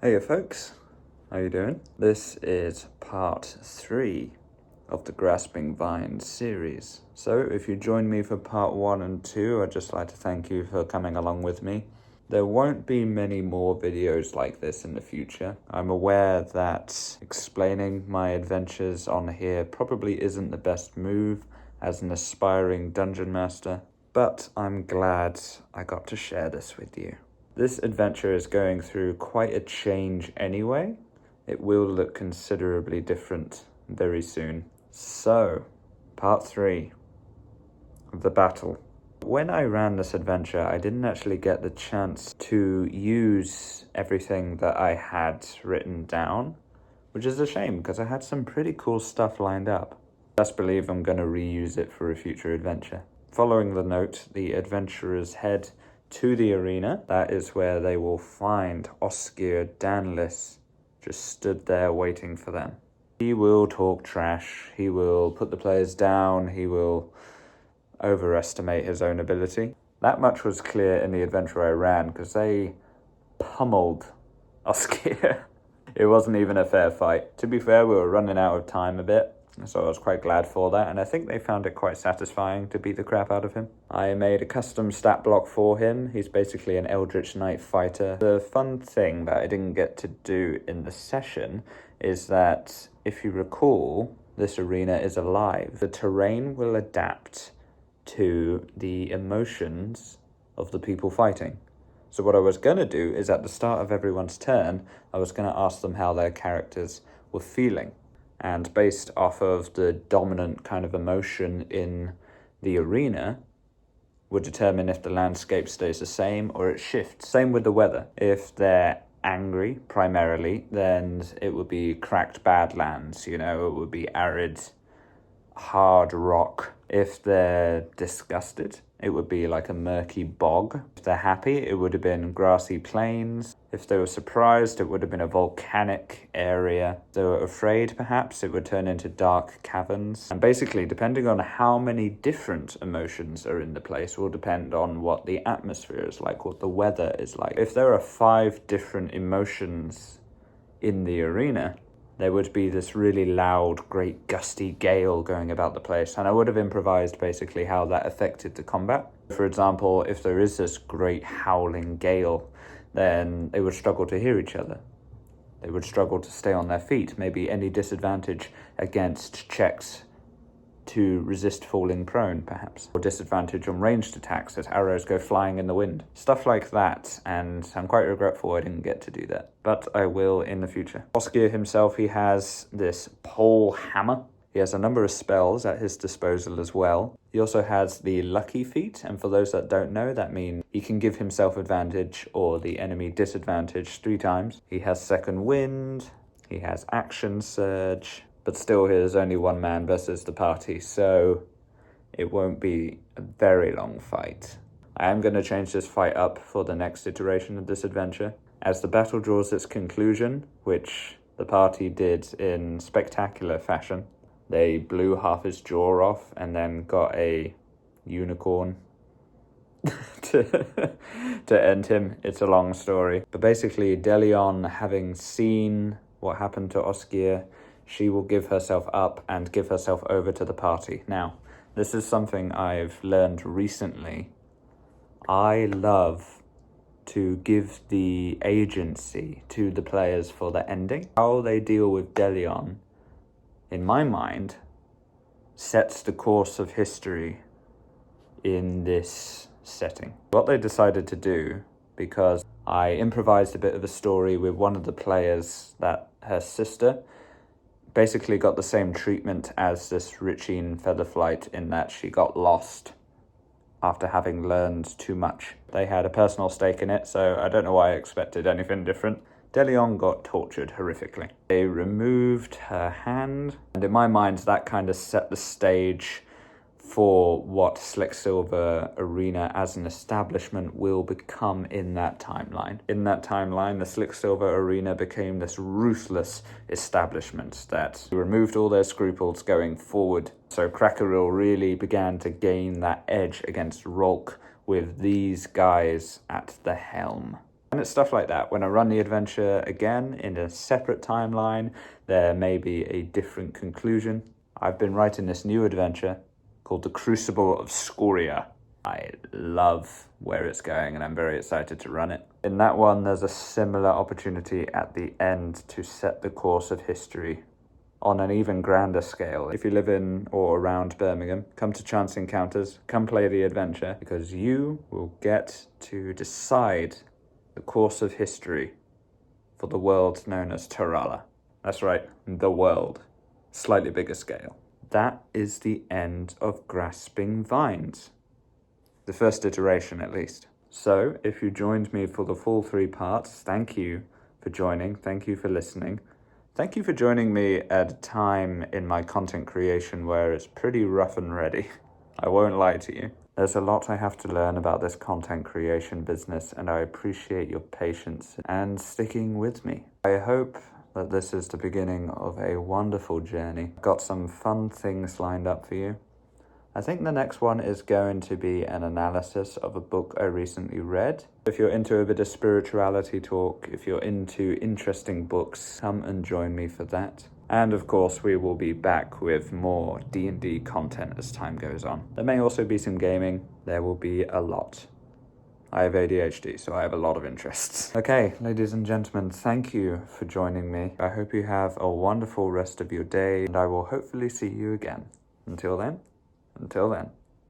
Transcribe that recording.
Hey folks, how you doing? This is part 3 of the Grasping Vines series. So if you join me for part 1 and 2, I'd just like to thank you for coming along with me. There won't be many more videos like this in the future. I'm aware that explaining my adventures on here probably isn't the best move as an aspiring dungeon master, but I'm glad I got to share this with you. This adventure is going through quite a change anyway. It will look considerably different very soon. So, part 3 of the battle. When I ran this adventure, I didn't actually get the chance to use everything that I had written down, which is a shame because I had some pretty cool stuff lined up. Best believe I'm going to reuse it for a future adventure. Following the note, the adventurers head to the arena. That is where they will find Oscar Danlis just stood there waiting for them. He will talk trash, he will put the players down, he will overestimate his own ability. That much was clear in the adventure I ran because they pummeled Oscar. It wasn't even a fair fight. To be fair, we were running out of time a bit, so I was quite glad for that, and I think they found it quite satisfying to beat the crap out of him. I made a custom stat block for him. He's basically an Eldritch Knight fighter. The fun thing that I didn't get to do in the session is that, if you recall, this arena is alive. The terrain will adapt to the emotions of the people fighting. So what I was going to do is at the start of everyone's turn, I was going to ask them how their characters were feeling. And based off of the dominant kind of emotion in the arena, would determine if the landscape stays the same or it shifts. Same with the weather. If they're angry, primarily, then it would be cracked badlands, it would be arid, hard rock. If they're disgusted, it would be like a murky bog. If they're happy, it would have been grassy plains. If they were surprised, it would have been a volcanic area. If they were afraid, perhaps, it would turn into dark caverns. And basically, depending on how many different emotions are in the place will depend on what the atmosphere is like, what the weather is like. If there are 5 different emotions in the arena, there would be this really loud, great gusty gale going about the place, and I would have improvised basically how that affected the combat. For example, if there is this great howling gale, then they would struggle to hear each other. They would struggle to stay on their feet, maybe any disadvantage against checks to resist falling prone, perhaps. Or disadvantage on ranged attacks as arrows go flying in the wind. Stuff like that, and I'm quite regretful I didn't get to do that. But I will in the future. Oscar himself, he has this pole hammer. He has a number of spells at his disposal as well. He also has the lucky feat, and for those that don't know, that means he can give himself advantage or the enemy disadvantage 3 times. He has second wind, he has action surge, but still there's only one man versus the party, so it won't be a very long fight. I am going to change this fight up for the next iteration of this adventure. As the battle draws its conclusion, which the party did in spectacular fashion, they blew half his jaw off and then got a unicorn to end him. It's a long story. But basically, Delion, having seen what happened to Oscar, she will give herself up and give herself over to the party. Now, this is something I've learned recently. I love to give the agency to the players for the ending. How they deal with Delion, in my mind, sets the course of history in this setting. What they decided to do, because I improvised a bit of a story with one of the players that her sister basically got the same treatment as this Richine Featherflight in that she got lost after having learned too much. They had a personal stake in it, so I don't know why I expected anything different. Delion got tortured horrifically. They removed her hand, and in my mind that kind of set the stage for what Slick Silver Arena as an establishment will become in that timeline. In that timeline, the Slick Silver Arena became this ruthless establishment that removed all their scruples going forward. So Crackeril really began to gain that edge against Rolk with these guys at the helm. And it's stuff like that. When I run the adventure again in a separate timeline, there may be a different conclusion. I've been writing this new adventure called The Crucible of Scoria. I love where it's going and I'm very excited to run it. In that one, there's a similar opportunity at the end to set the course of history on an even grander scale. If you live in or around Birmingham, come to Chance Encounters, come play the adventure, because you will get to decide the course of history for the world known as Terrala. That's right, the world. Slightly bigger scale. That is the end of Grasping Vines. The first iteration, at least. So, if you joined me for the full 3 parts, thank you for joining, thank you for listening. Thank you for joining me at a time in my content creation where it's pretty rough and ready. I won't lie to you. There's a lot I have to learn about this content creation business, and I appreciate your patience and sticking with me. I hope that this is the beginning of a wonderful journey. Got some fun things lined up for you. I think the next one is going to be an analysis of a book I recently read. If you're into a bit of spirituality talk, if you're into interesting books, come and join me for that. And of course, we will be back with more D&D content as time goes on. There may also be some gaming. There will be a lot. I have ADHD, so I have a lot of interests. Okay, ladies and gentlemen, thank you for joining me. I hope you have a wonderful rest of your day, and I will hopefully see you again. Until then.